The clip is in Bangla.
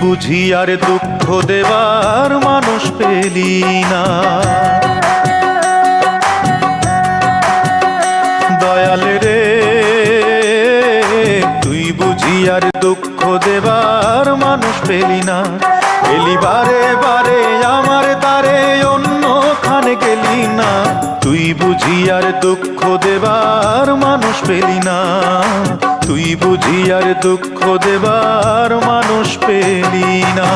বুঝি আর দুঃখ দেবার মানুষ পেলি না। দয়াল রে তুই বুঝি আর দুঃখ দেবার মানুষ পেলি না। এলি বারে বারে আমার তারে অন্যখানে গেলি না। তুই বুঝি আর দুঃখ দেবার মানুষ পেলি না। তুই বুঝি আর দুঃখ দেবার মানুষ পেলি না।